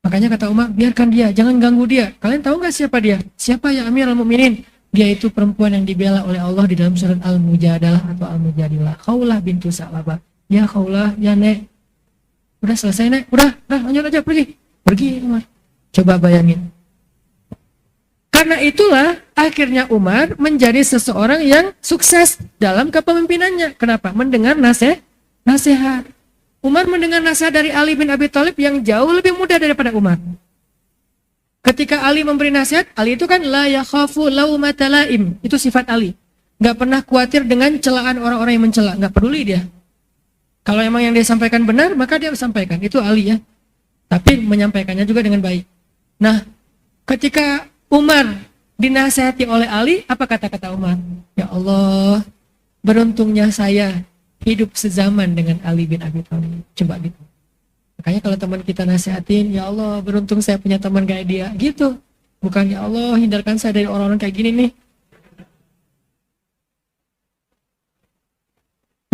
Makanya kata Umar, biarkan dia, jangan ganggu dia. Kalian tahu nggak siapa dia? Siapa ya Amirul Mukminin? Dia itu perempuan yang dibela oleh Allah di dalam surat Al-Mujadalah atau Al-Mujadilah. Khawlah bintu Sa'labah. Ya Khawlah, ya Nek. Udah selesai Nek, udah lanjut aja pergi Umar. Coba bayangin. Karena itulah akhirnya Umar menjadi seseorang yang sukses dalam kepemimpinannya. Kenapa? Mendengar nasihat. Umar mendengar nasihat dari Ali bin Abi Thalib yang jauh lebih muda daripada Umar. Ketika Ali memberi nasihat, Ali itu kan la yakhafu laumata laim. Itu sifat Ali. Gak pernah khawatir dengan celaan orang-orang yang mencela. Gak peduli dia. Kalau emang yang dia sampaikan benar, maka dia sampaikan. Itu Ali ya. Tapi menyampaikannya juga dengan baik. Nah, ketika Umar dinasihati oleh Ali, apa kata-kata Umar? Ya Allah, beruntungnya saya hidup sezaman dengan Ali bin Abi Thalib. Coba gitu. Makanya kalau teman kita nasihatin, ya Allah beruntung saya punya teman kayak dia. Gitu. Bukan ya Allah hindarkan saya dari orang-orang kayak gini nih.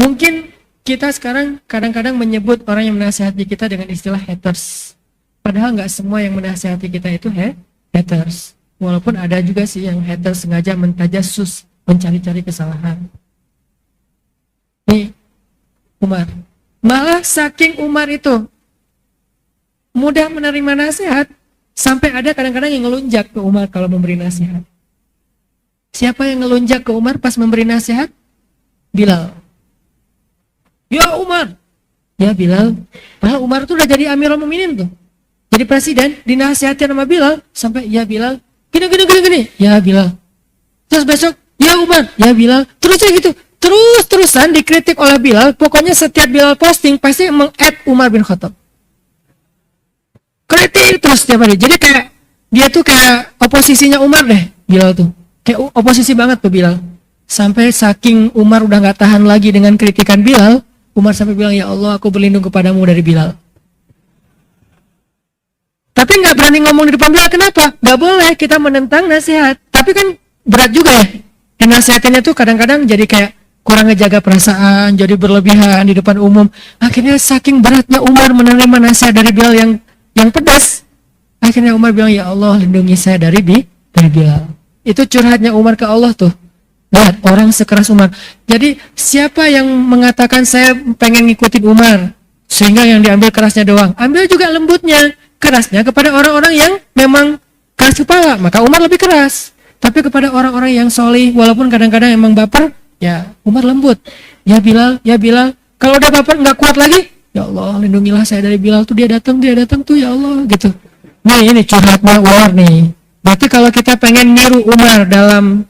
Mungkin kita sekarang kadang-kadang menyebut orang yang menasihati kita dengan istilah haters. Padahal nggak semua yang menasihati kita itu haters. Walaupun ada juga sih yang haters sengaja mentajassus, mencari-cari kesalahan. Nih, Umar. Malah saking Umar itu mudah menerima nasihat, sampai ada kadang-kadang yang ngelunjak ke Umar kalau memberi nasihat. Siapa yang ngelunjak ke Umar pas memberi nasihat? Bilal. Ya Umar. Ya Bilal. Padahal Umar tuh udah jadi Amirul Mukminin tuh. Jadi presiden, dinasihati sama Bilal, sampai ya Bilal, gini. Ya Bilal. Terus besok, ya Umar. Ya Bilal. Terusnya gitu. Terus-terusan dikritik oleh Bilal. Pokoknya setiap Bilal posting pasti meng-add Umar bin Khattab. Kritik terus setiap hari. Jadi kayak dia tuh kayak oposisinya Umar deh, Bilal tuh. Kayak oposisi banget tuh Bilal. Sampai saking Umar udah gak tahan lagi dengan kritikan Bilal, Umar sampai bilang, ya Allah aku berlindung kepadamu dari Bilal. Tapi gak berani ngomong di depan Bilal. Kenapa? Gak boleh kita menentang nasihat. Tapi kan berat juga ya. Dan nasihatnya tuh kadang-kadang jadi kayak kurang ngejaga perasaan, jadi berlebihan di depan umum. Akhirnya saking beratnya Umar menerima nasihat dari Bilal yang pedas, akhirnya Umar bilang, ya Allah lindungi saya dari Bilal. Itu curhatnya Umar ke Allah tuh. Lihat, orang sekeras Umar. Jadi siapa yang mengatakan saya pengen ngikutin Umar, sehingga yang diambil kerasnya doang, ambil juga lembutnya, kerasnya kepada orang-orang yang memang keras kepala, maka Umar lebih keras. Tapi kepada orang-orang yang solih, walaupun kadang-kadang emang baper, Ya, Umar lembut. Ya Bilal, kalau udah baper nggak kuat lagi, ya Allah, lindungilah saya dari Bilal tuh, dia datang tuh, ya Allah, gitu. Nih, ini curhatnya Umar nih. Berarti kalau kita pengen niru Umar dalam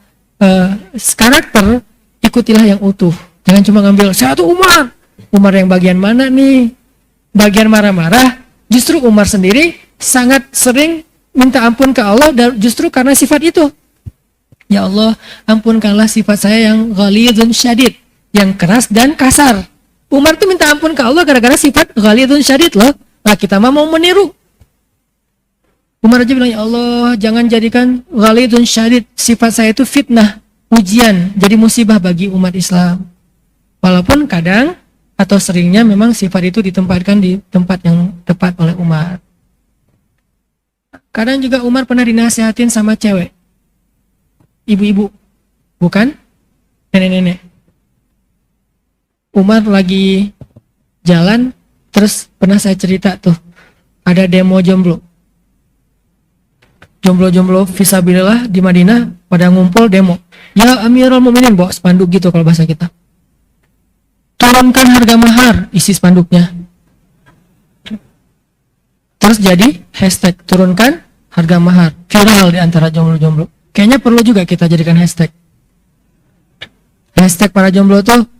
karakter, ikutilah yang utuh. Jangan cuma ngambil, saya tuh Umar. Umar yang bagian mana nih? Bagian marah-marah. Justru Umar sendiri sangat sering minta ampun ke Allah, dan justru karena sifat itu. Ya Allah, ampunkanlah sifat saya yang ghalidun syadid, yang keras dan kasar. Umar tuh minta ampun ke Allah gara-gara sifat ghalidun syadid loh. Nah, kita mah mau meniru. Umar aja bilang, ya Allah, jangan jadikan ghalidun syadid, sifat saya itu fitnah, ujian, jadi musibah bagi umat Islam. Walaupun kadang atau seringnya memang sifat itu ditempatkan di tempat yang tepat oleh Umar. Kadang juga Umar pernah dinasihatin sama cewek, ibu-ibu, bukan nenek-nenek. Umar lagi jalan, terus pernah saya cerita tuh, ada demo jomblo. Jomblo-jomblo fisabilillah di Madinah pada ngumpul demo. Ya Amirul Mukminin, bawa spanduk gitu kalau bahasa kita. Turunkan harga mahar, isi spanduknya. Terus jadi hashtag turunkan harga mahar, viral di antara jomblo-jomblo. Kayaknya perlu juga kita jadikan hashtag. Hashtag para jomblo tuh,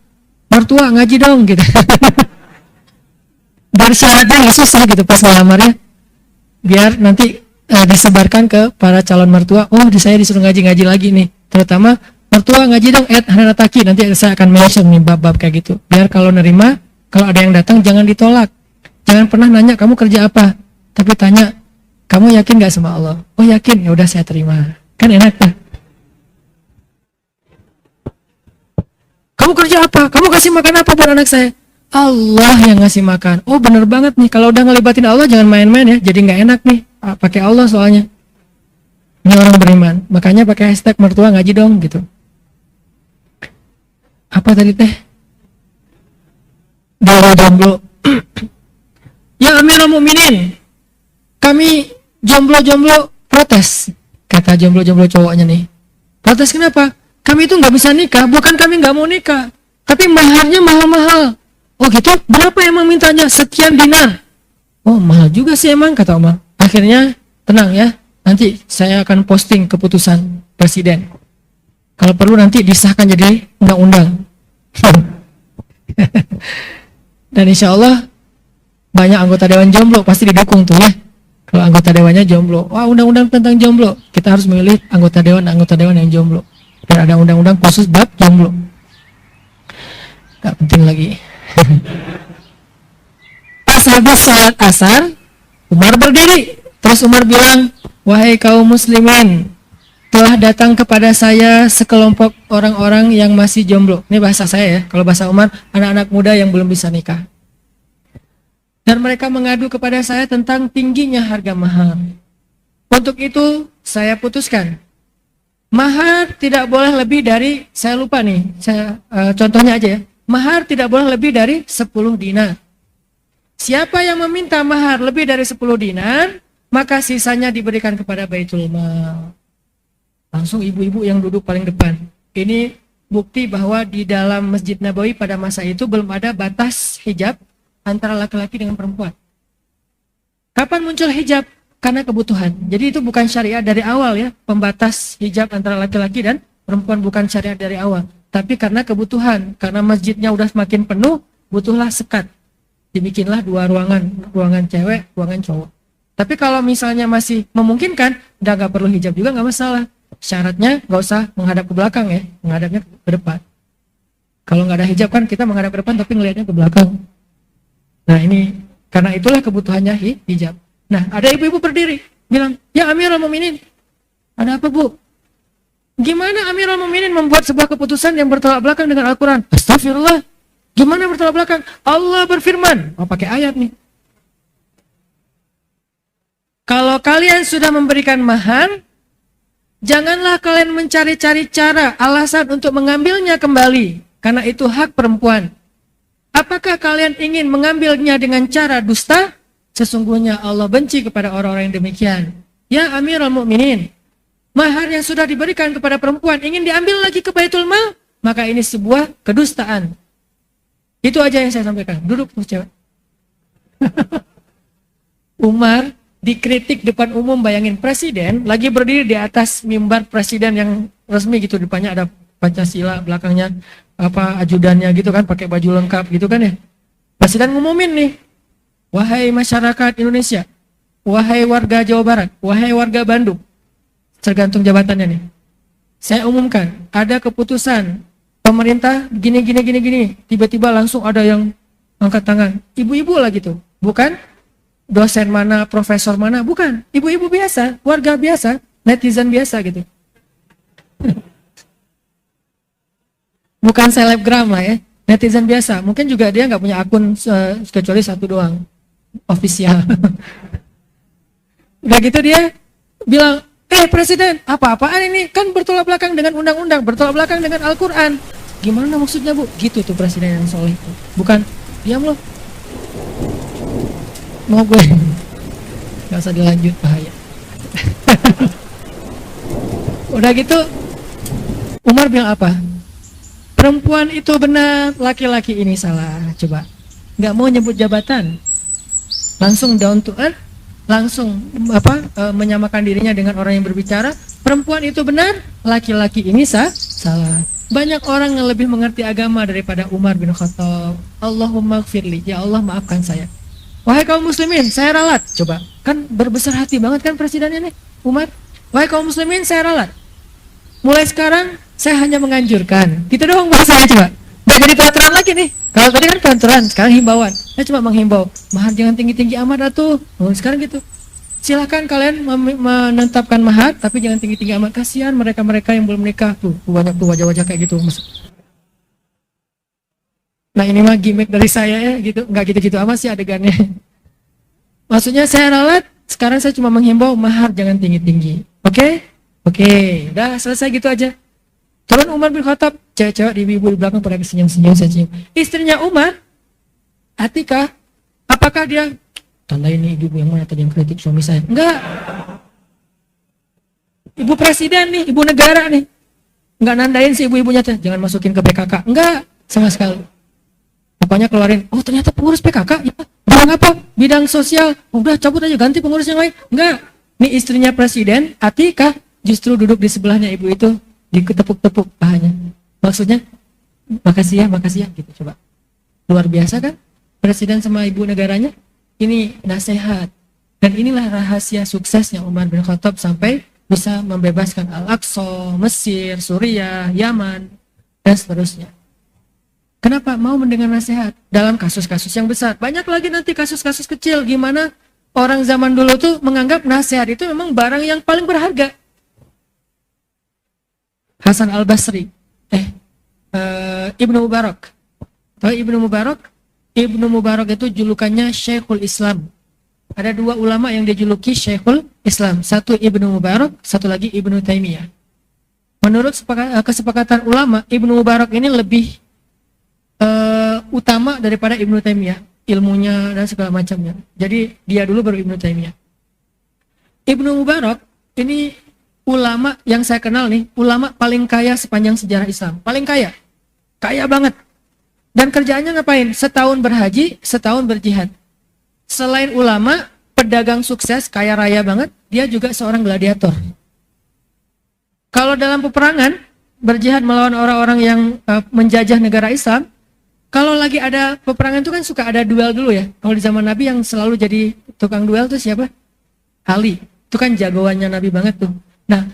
mertua ngaji dong gitu. Dari syaratnya nggak susah gitu pas ngelamarnya. Biar nanti disebarkan ke para calon mertua. Oh, saya disuruh ngaji-ngaji lagi nih. Terutama mertua ngaji dong @hanataki. Nanti saya akan mention nih bab-bab kayak gitu. Biar kalau nerima, kalau ada yang datang jangan ditolak. Jangan pernah nanya kamu kerja apa, tapi tanya kamu yakin nggak sama Allah? Oh yakin, ya udah saya terima. Kan enak kan? Kamu kerja apa? Kamu kasih makan apa buat anak saya? Allah yang ngasih makan. Oh bener banget nih, kalau udah ngelibatin Allah jangan main-main ya. Jadi nggak enak nih, pakai Allah soalnya. Ini orang beriman. Makanya pakai hashtag mertua ngaji dong gitu. Apa tadi teh? Jomblo. Ya Amirul Mukminin, kami jomblo-jomblo protes. Kata jomblo-jomblo cowoknya nih. Protes kenapa? Kami itu nggak bisa nikah, bukan kami nggak mau nikah, tapi maharnya mahal-mahal. Oh gitu? Berapa emang mintanya? Sekian dinar. Oh mahal juga sih emang, kata Umar. Akhirnya tenang ya, nanti saya akan posting keputusan presiden. Kalau perlu nanti disahkan jadi undang-undang. Dan insya Allah banyak anggota dewan jomblo pasti didukung tuh ya. Kalau anggota dewannya jomblo, wah undang-undang tentang jomblo, kita harus memilih anggota dewan yang jomblo. Dan ada undang-undang khusus bab jomblo. Gak penting lagi. Pas habis sholat asar, Umar berdiri. Terus Umar bilang, wahai kaum muslimin, telah datang kepada saya sekelompok orang-orang yang masih jomblo. Ini bahasa saya ya. Kalau bahasa Umar, anak-anak muda yang belum bisa nikah. Dan mereka mengadu kepada saya tentang tingginya harga mahar. Untuk itu, saya putuskan. Mahar tidak boleh lebih dari, saya lupa nih, contohnya aja ya. Mahar tidak boleh lebih dari 10 dinar. Siapa yang meminta mahar lebih dari 10 dinar, maka sisanya diberikan kepada Baitul Mal. Langsung ibu-ibu yang duduk paling depan. Ini bukti bahwa di dalam Masjid Nabawi pada masa itu belum ada batas hijab antara laki-laki dengan perempuan. Kapan muncul hijab? Karena kebutuhan. Jadi itu bukan syariat dari awal ya, pembatas hijab antara laki-laki dan perempuan bukan syariat dari awal. Tapi karena kebutuhan, karena masjidnya udah semakin penuh, butuhlah sekat. Dibikinlah 2 ruangan, ruangan cewek, ruangan cowok. Tapi kalau misalnya masih memungkinkan, udah nggak perlu hijab juga nggak masalah. Syaratnya nggak usah menghadap ke belakang ya, menghadapnya ke depan. Kalau nggak ada hijab kan kita menghadap ke depan tapi ngelihatnya ke belakang. Nah ini, karena itulah kebutuhannya hijab. Nah, ada ibu-ibu berdiri, bilang, ya Amirul Mukminin, ada apa bu? Gimana Amirul Mukminin membuat sebuah keputusan yang bertolak belakang dengan Al-Quran? Astagfirullah, gimana bertolak belakang? Allah berfirman, pakai ayat nih. Kalau kalian sudah memberikan mahar, janganlah kalian mencari-cari cara, alasan untuk mengambilnya kembali, karena itu hak perempuan. Apakah kalian ingin mengambilnya dengan cara dusta? Sesungguhnya Allah benci kepada orang-orang yang demikian. Ya Amirul Mukminin, mahar yang sudah diberikan kepada perempuan ingin diambil lagi ke Baitul Mal? maka ini sebuah kedustaan. Itu aja yang saya sampaikan. Duduk tuh cewek. Umar dikritik depan umum, bayangin presiden lagi berdiri di atas mimbar presiden yang resmi gitu, depannya ada Pancasila, belakangnya apa ajudannya gitu kan, pakai baju lengkap gitu kan ya. Presiden ngumumin nih, wahai masyarakat Indonesia, wahai warga Jawa Barat, wahai warga Bandung, tergantung jabatannya nih. Saya umumkan, ada keputusan pemerintah gini. Tiba-tiba langsung ada yang angkat tangan. Ibu-ibu lah gitu. Bukan dosen mana, profesor mana, bukan. Ibu-ibu biasa, warga biasa, netizen biasa gitu. Bukan selebgram lah ya. Netizen biasa. Mungkin juga dia nggak punya akun kecuali satu doang. Official. Udah gitu dia bilang, presiden, apa-apaan ini? Kan bertolak belakang dengan undang-undang, bertolak belakang dengan Al-Quran. Gimana maksudnya bu? Gitu tuh presiden yang soleh. Bukan, diam loh. Mau gue. Gak usah dilanjut, bahaya. Udah gitu, Umar bilang apa? Perempuan itu benar, laki-laki ini salah. Coba, gak mau nyebut jabatan. Langsung down to earth. Langsung menyamakan dirinya dengan orang yang berbicara. Perempuan itu benar, laki-laki ini salah. Banyak orang yang lebih mengerti agama daripada Umar bin Khattab. Allahumma gfirli, ya Allah maafkan saya. Wahai kaum muslimin, saya ralat. Coba, kan berbesar hati banget kan presidennya nih, Umar. Wahai kaum muslimin, saya ralat. Mulai sekarang saya hanya menganjurkan. Gitu doang bahasanya, coba. Nggak jadi peraturan lagi nih. Kalau tadi kan peraturan, sekarang himbauan. Saya cuma menghimbau, mahar jangan tinggi-tinggi amat atuh. Sekarang gitu. Silahkan kalian menetapkan mahar, tapi jangan tinggi-tinggi amat. Kasihan mereka-mereka yang belum menikah tuh. Banyak tuh wajah-wajah kayak gitu. Nah ini mah gimmick dari saya ya, gitu. Nggak gitu-gitu amat sih adegannya. Maksudnya saya ralat, sekarang saya cuma menghimbau mahar jangan tinggi-tinggi. Oke? Udah selesai gitu aja. Turun Umar bin Khattab, cewek-cewek ibu-ibu di belakang pada senyum-senyum. Istrinya Umar, Atikah, apakah dia tanda ini ibu yang mana tadi yang kritik suami saya? Enggak. Ibu presiden nih, ibu negara nih. Enggak nandain si ibu-ibunya, jangan masukin ke PKK. Enggak, sama sekali. Pokoknya keluarin, oh ternyata pengurus PKK, ya. Bidang apa? Bidang sosial. Udah cabut aja, ganti pengurus yang lain. Enggak. Nih istrinya presiden, Atikah, justru duduk di sebelahnya ibu itu, diketepuk-tepuk pahanya. Maksudnya, makasih ya, gitu coba. Luar biasa kan? Presiden sama ibu negaranya, ini nasihat. Dan inilah rahasia suksesnya Umar bin Khattab sampai bisa membebaskan Al-Aqsa, Mesir, Suriah, Yaman, dan seterusnya. Kenapa? Mau mendengar nasihat dalam kasus-kasus yang besar. Banyak lagi nanti kasus-kasus kecil, gimana orang zaman dulu tuh menganggap nasihat itu memang barang yang paling berharga. Hasan al-Basri, Ibnu Mubarak. Tahu Ibnu Mubarak? Ibnu Mubarak itu julukannya Syekhul Islam. Ada dua ulama yang dijuluki Syekhul Islam. Satu Ibnu Mubarak, satu lagi Ibnu Taimiyah. Menurut kesepakatan ulama, Ibnu Mubarak ini lebih utama daripada Ibnu Taimiyah. Ilmunya dan segala macamnya. Jadi dia dulu baru Ibnu Taimiyah. Ibnu Mubarak ini ulama yang saya kenal nih, ulama paling kaya sepanjang sejarah Islam. Paling kaya. Kaya banget. Dan kerjaannya ngapain? Setahun berhaji, setahun berjihad. Selain ulama, pedagang sukses, kaya raya banget, dia juga seorang gladiator. Kalau dalam peperangan, berjihad melawan orang-orang yang menjajah negara Islam, kalau lagi ada peperangan itu kan suka ada duel dulu ya. Kalau di zaman Nabi yang selalu jadi tukang duel itu siapa? Ali. Itu kan jagoannya Nabi banget tuh. Nah,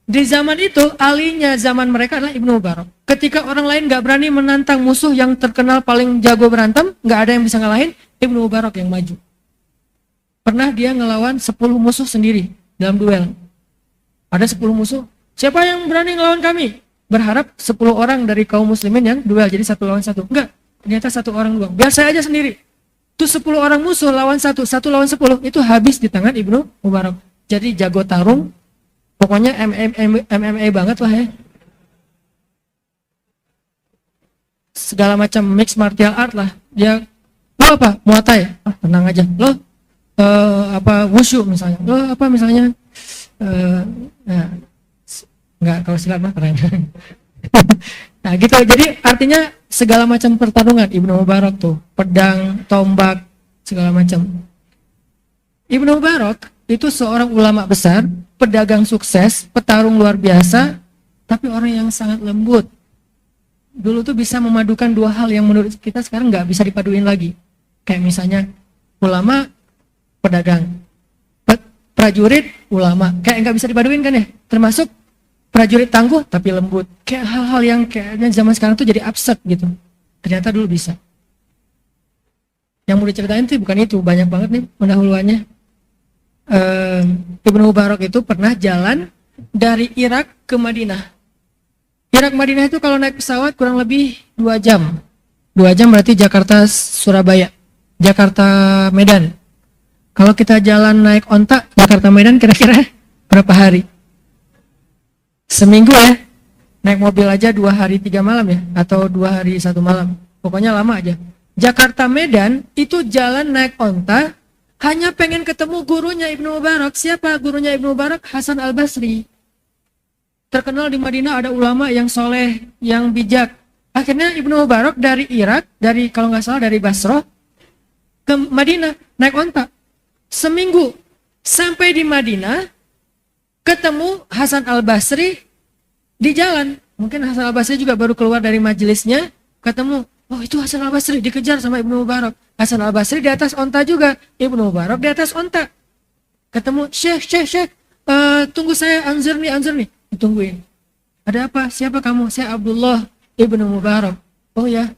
di zaman itu, alinya zaman mereka adalah Ibnu Mubarak. Ketika orang lain gak berani menantang musuh yang terkenal paling jago berantem, gak ada yang bisa ngalahin, Ibnu Mubarak yang maju. Pernah dia ngelawan 10 musuh sendiri dalam duel. Ada 10 musuh. Siapa yang berani ngelawan kami? Berharap 10 orang dari kaum muslimin yang duel, jadi 1 lawan 1. Enggak, ternyata 1 orang doang. Biar saya aja sendiri. Itu 10 orang musuh lawan 1 lawan 10. Itu habis di tangan Ibnu Mubarak. Jadi jago tarung. Pokoknya MMA banget lah ya. Segala macam mixed martial art lah. Dia, lo apa? Muay Thai? Tenang aja. Lo wushu misalnya. Lo apa misalnya? Enggak, kalau silat mah keren. Nah gitu, jadi artinya segala macam pertarungan. Ibnu Mubarak tuh, pedang, tombak, segala macam. Ibnu Mubarak itu seorang ulama besar, pedagang sukses, petarung luar biasa, tapi orang yang sangat lembut. Dulu tuh bisa memadukan dua hal yang menurut kita sekarang nggak bisa dipaduin lagi. Kayak misalnya ulama, pedagang, prajurit, ulama. Kayak nggak bisa dipaduin kan ya? Termasuk prajurit tangguh tapi lembut. Kayak hal-hal yang kayaknya zaman sekarang tuh jadi absurd gitu. Ternyata dulu bisa. Yang mau diceritain tuh bukan itu, banyak banget nih pendahuluannya. Ibnu Mubarak itu pernah jalan dari Irak ke Madinah. Irak Madinah itu kalau naik pesawat kurang lebih 2 jam. 2 jam berarti Jakarta Surabaya, Jakarta Medan. Kalau kita jalan naik onta Jakarta Medan kira-kira berapa hari? Seminggu ya. Naik mobil aja 2 hari 3 malam ya, atau 2 hari 1 malam. Pokoknya lama aja. Jakarta Medan itu jalan naik onta, hanya pengen ketemu gurunya Ibnu Mubarak. Siapa gurunya Ibnu Mubarak? Hasan Al-Basri. Terkenal di Madinah ada ulama yang soleh, yang bijak. Akhirnya Ibnu Mubarak dari Irak, dari kalau nggak salah dari Basrah ke Madinah naik onta. Seminggu sampai di Madinah, ketemu Hasan Al-Basri di jalan. Mungkin Hasan Al-Basri juga baru keluar dari majelisnya, ketemu. Oh itu Hasan Al-Basri, dikejar sama Ibnu Mubarak. Hasan Al-Basri di atas onta juga, Ibnu Mubarak di atas onta. Ketemu, Syekh, tunggu saya, anzur nih, ditungguin. Ada apa? Siapa kamu? Saya Abdullah Ibnu Mubarak. Oh ya,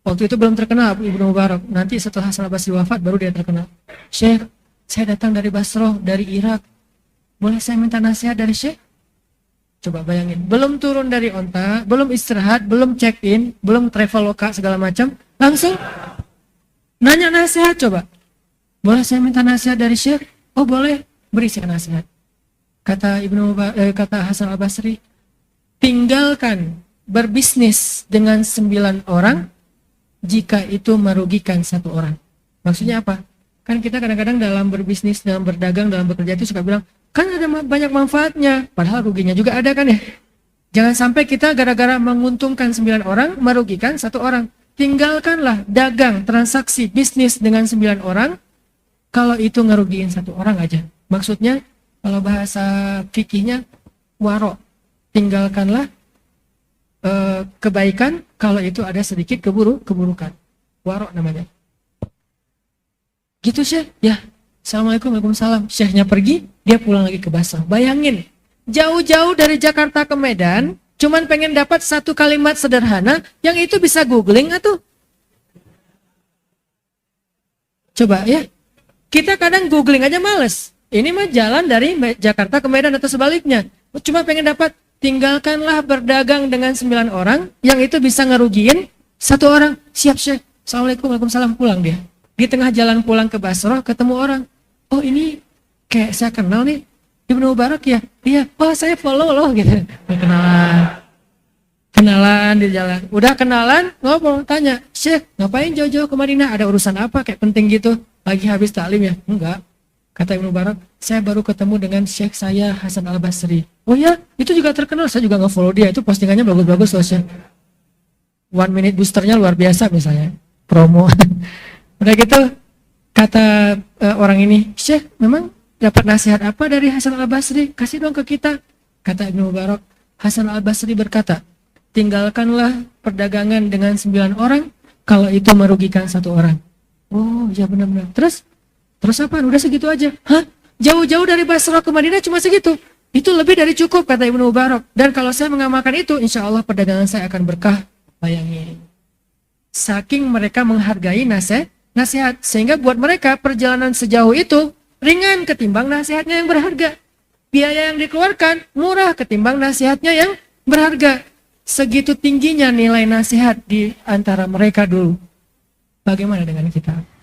waktu itu belum terkenal Ibnu Mubarak. Nanti setelah Hasan Al-Basri wafat baru dia terkenal. Syekh, saya datang dari Basrah, dari Irak. Boleh saya minta nasihat dari Syekh? Coba bayangin, belum turun dari onta, belum istirahat, belum check-in, belum traveloka segala macam, langsung nanya nasihat coba. Boleh saya minta nasihat dari Syekh? Oh boleh, beri saya nasihat. Kata Hasan Al-Basri, tinggalkan berbisnis dengan 9 orang jika itu merugikan 1 orang. Maksudnya apa? Kan kita kadang-kadang dalam berbisnis, dalam berdagang, dalam bekerja itu suka bilang, kan ada banyak manfaatnya, padahal ruginya juga ada kan ya. Jangan sampai kita gara-gara menguntungkan 9 orang, merugikan 1 orang. Tinggalkanlah dagang, transaksi, bisnis dengan 9 orang, kalau itu ngerugiin 1 orang aja. Maksudnya, kalau bahasa fikihnya, waro. Tinggalkanlah kebaikan, kalau itu ada sedikit keburukan. Waro namanya. Gitu Syekh, ya. Assalamualaikum, waalaikumsalam. Syekhnya pergi, dia pulang lagi ke Basrah. Bayangin, jauh-jauh dari Jakarta ke Medan, cuman pengen dapat 1 kalimat sederhana, yang itu bisa googling atau? Coba ya, kita kadang googling aja males. Ini mah jalan dari Jakarta ke Medan atau sebaliknya. Cuma pengen dapat, tinggalkanlah berdagang dengan 9 orang, yang itu bisa ngerugiin 1 orang. Siap Syekh, Assalamualaikum, waalaikumsalam, pulang dia. Di tengah jalan pulang ke Basrah, ketemu orang. Oh ini kayak saya kenal nih, Ibnu Mubarak ya? Iya, oh saya follow loh gitu. Kenalan di jalan. Udah kenalan, ngobrol, tanya, Syekh ngapain jauh-jauh ke Madinah? Ada urusan apa kayak penting gitu? Lagi habis taklim ya? Enggak. Kata Ibnu Mubarak, saya baru ketemu dengan Syekh saya Hasan Al-Basri. Oh ya, itu juga terkenal, saya juga nge-follow dia. Itu postingannya bagus-bagus loh Syekh. 1 minute boosternya luar biasa misalnya. Promo. Udah gitu, kata orang ini, Syekh memang dapat nasihat apa dari Hasan Al-Basri? Kasih dong ke kita. Kata Ibnu Mubarak, Hasan Al-Basri berkata, tinggalkanlah perdagangan dengan 9 orang, kalau itu merugikan 1 orang. Oh ya benar-benar. Terus apa? Udah segitu aja. Hah? Jauh-jauh dari Basrah ke Madinah cuma segitu? Itu lebih dari cukup, kata Ibnu Mubarak. Dan kalau saya mengamalkan itu, insya Allah perdagangan saya akan berkah. Bayangin. Saking mereka menghargai nasihat, sehingga buat mereka perjalanan sejauh itu ringan ketimbang nasihatnya yang berharga. Biaya yang dikeluarkan murah ketimbang nasihatnya yang berharga. Segitu tingginya nilai nasihat di antara mereka dulu. Bagaimana dengan kita?